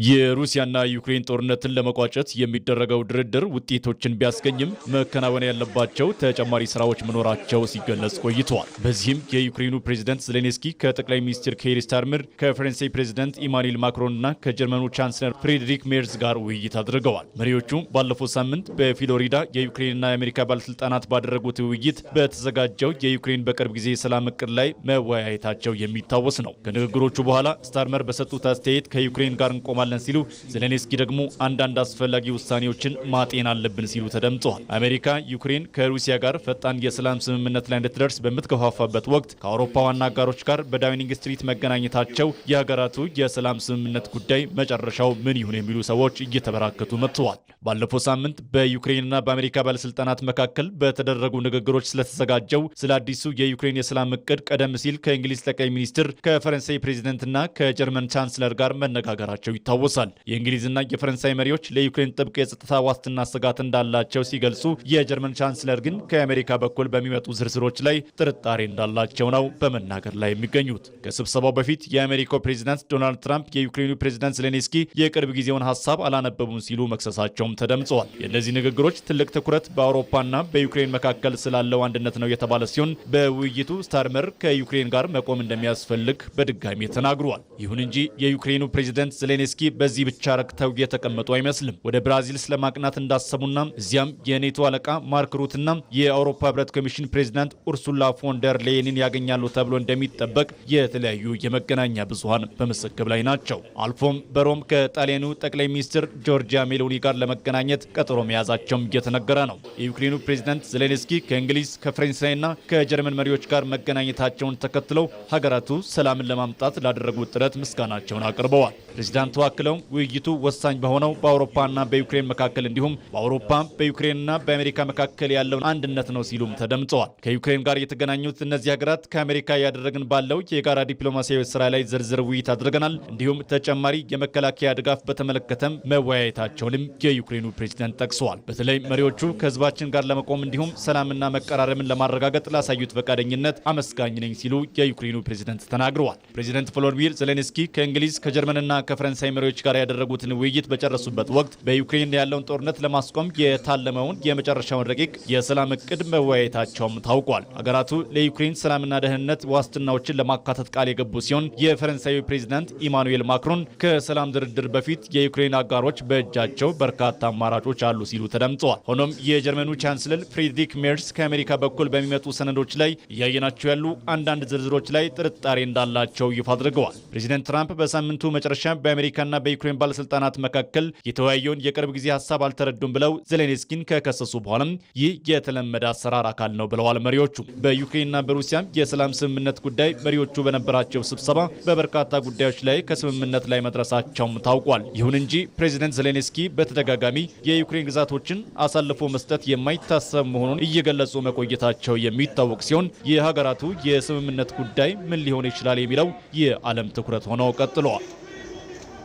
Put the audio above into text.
የሩሲያና ዩክሬን ጦርነትን ለመቋጨት የሚደረገው ድርድር ውጤቶችን ቢያስገኝም መከናወን ያለባቸው ተጨማሪ ስራዎች መኖራቸው ሲገለጽ ቆይተዋል። በዚህም የዩክሬኑ ፕሬዝዳንት ዜሌንስኪ ከጠቅላይ ሚኒስትር ኬር ስታርመር፣ ከፈረንሳይ ፕሬዝዳንት ኢማኑኤል ማክሮንና ከጀርመኑ ቻንስለር ፍሬድሪክ ሜርዝ ጋር ውይይት አድርገዋል። መሪዎቹ ባለፈው ሳምንት በፍሎሪዳ የዩክሬንና የአሜሪካ ባለስልጣናት ባደረጉት ውይይት በተዘጋጀው የዩክሬን በቅርብ ጊዜ የሰላም እቅድ ላይ መወያየታቸው የሚታወስ ነው። ከንግግሮቹ በኋላ ስታርመር በሰጡት አስተያየት ከዩክሬን ጋር እንቆማለን ሲሉ ዜሌንስኪ ደግሞ አንዳንድ አስፈላጊ ውሳኔዎችን ማጤን አለብን ሲሉ ተደምጠዋል። አሜሪካ ዩክሬን ከሩሲያ ጋር ፈጣን የሰላም ስምምነት ላይ እንድትደርስ በምትገፋፋበት ወቅት ከአውሮፓ ዋና አጋሮች ጋር በዳውኒንግ ስትሪት መገናኘታቸው የሀገራቱ የሰላም ስምምነት ጉዳይ መጨረሻው ምን ይሁን የሚሉ ሰዎች እየተበራከቱ መጥተዋል። ባለፈው ሳምንት በዩክሬንና በአሜሪካ ባለስልጣናት መካከል በተደረጉ ንግግሮች ስለተዘጋጀው ስለ አዲሱ የዩክሬን የሰላም እቅድ ቀደም ሲል ከእንግሊዝ ጠቅላይ ሚኒስትር፣ ከፈረንሳይ ፕሬዝዳንትና ከጀርመን ቻንስለር ጋር መነጋገራቸው ይታወሳል። የእንግሊዝና የፈረንሳይ መሪዎች ለዩክሬን ጥብቅ የጸጥታ ዋስትና ስጋት እንዳላቸው ሲገልጹ፣ የጀርመን ቻንስለር ግን ከአሜሪካ በኩል በሚመጡ ዝርዝሮች ላይ ጥርጣሬ እንዳላቸው ነው በመናገር ላይ የሚገኙት። ከስብሰባው በፊት የአሜሪካው ፕሬዝዳንት ዶናልድ ትራምፕ የዩክሬኑ ፕሬዝዳንት ዜሌንስኪ የቅርብ ጊዜውን ሀሳብ አላነበቡም ሲሉ መክሰሳቸውም ተደምጸዋል። የእነዚህ ንግግሮች ትልቅ ትኩረት በአውሮፓና በዩክሬን መካከል ስላለው አንድነት ነው የተባለ ሲሆን በውይይቱ ስታርመር ከዩክሬን ጋር መቆም እንደሚያስፈልግ በድጋሚ ተናግረዋል። ይሁን እንጂ የዩክሬኑ ፕሬዝዳንት ዜሌንስኪ በዚህ ብቻ ረክተው የተቀመጡ አይመስልም። ወደ ብራዚል ስለማቅናት እንዳሰቡና እዚያም የኔቶ አለቃ ማርክ ሩትና የአውሮፓ ህብረት ኮሚሽን ፕሬዝዳንት ኡርሱላ ፎንደር ሌየንን ያገኛሉ ተብሎ እንደሚጠበቅ የተለያዩ የመገናኛ ብዙሃን በመዘገብ ላይ ናቸው። አልፎም በሮም ከጣሊያኑ ጠቅላይ ሚኒስትር ጆርጂያ ሜሎኒ ጋር ለመገናኘት ቀጠሮ መያዛቸውም እየተነገረ ነው። የዩክሬኑ ፕሬዝዳንት ዜሌንስኪ ከእንግሊዝ ከፈረንሳይና ከጀርመን መሪዎች ጋር መገናኘታቸውን ተከትለው ሀገራቱ ሰላምን ለማምጣት ላደረጉት ጥረት ምስጋናቸውን አቅርበዋል። ፕሬዝዳንቱ አክለው ውይይቱ ወሳኝ በሆነው በአውሮፓና በዩክሬን መካከል እንዲሁም በአውሮፓ በዩክሬንና በአሜሪካ መካከል ያለውን አንድነት ነው ሲሉም ተደምጠዋል። ከዩክሬን ጋር የተገናኙት እነዚህ ሀገራት ከአሜሪካ ያደረግን ባለው የጋራ ዲፕሎማሲያዊ ስራ ላይ ዝርዝር ውይይት አድርገናል፣ እንዲሁም ተጨማሪ የመከላከያ ድጋፍ በተመለከተም መወያየታቸውንም የዩክሬኑ ፕሬዝዳንት ጠቅሰዋል። በተለይ መሪዎቹ ከህዝባችን ጋር ለመቆም እንዲሁም ሰላምና መቀራረብን ለማረጋገጥ ላሳዩት ፈቃደኝነት አመስጋኝ ነኝ ሲሉ የዩክሬኑ ፕሬዝዳንት ተናግረዋል። ፕሬዝዳንት ቮሎዲሚር ዜሌንስኪ ከእንግሊዝ ከጀርመንና ከፈረንሳይ መሪዎች ጋር ያደረጉትን ውይይት በጨረሱበት ወቅት በዩክሬን ያለውን ጦርነት ለማስቆም የታለመውን የመጨረሻውን ረቂቅ የሰላም እቅድ መወያየታቸውም ታውቋል። ሀገራቱ ለዩክሬን ሰላምና ደህንነት ዋስትናዎችን ለማካተት ቃል የገቡ ሲሆን የፈረንሳዩ ፕሬዝዳንት ኢማኑኤል ማክሮን ከሰላም ድርድር በፊት የዩክሬን አጋሮች በእጃቸው በርካታ አማራጮች አሉ ሲሉ ተደምጠዋል። ሆኖም የጀርመኑ ቻንስለር ፍሬድሪክ ሜርዝ ከአሜሪካ በኩል በሚመጡ ሰነዶች ላይ እያየናቸው ያሉ አንዳንድ ዝርዝሮች ላይ ጥርጣሬ እንዳላቸው ይፋ አድርገዋል። ፕሬዚደንት ትራምፕ በሳምንቱ መጨረሻ በአሜሪካና በዩክሬን ባለስልጣናት መካከል የተወያየውን የቅርብ ጊዜ ሀሳብ አልተረዱም ብለው ዜሌንስኪን ከከሰሱ በኋላም ይህ የተለመደ አሰራር አካል ነው ብለዋል። መሪዎቹ በዩክሬንና በሩሲያ የሰላም ስምምነት ጉዳይ መሪዎቹ በነበራቸው ስብሰባ በበርካታ ጉዳዮች ላይ ከስምምነት ላይ መድረሳቸውም ታውቋል። ይሁን እንጂ ፕሬዚደንት ዜሌንስኪ በተደጋጋሚ የዩክሬን ግዛቶችን አሳልፎ መስጠት የማይታሰብ መሆኑን እየገለጹ መቆየታቸው የሚታወቅ ሲሆን የሀገራቱ የስምምነት ጉዳይ ምን ሊሆን ይችላል የሚለው የዓለም ትኩረት ሆኖ ቀጥሏል።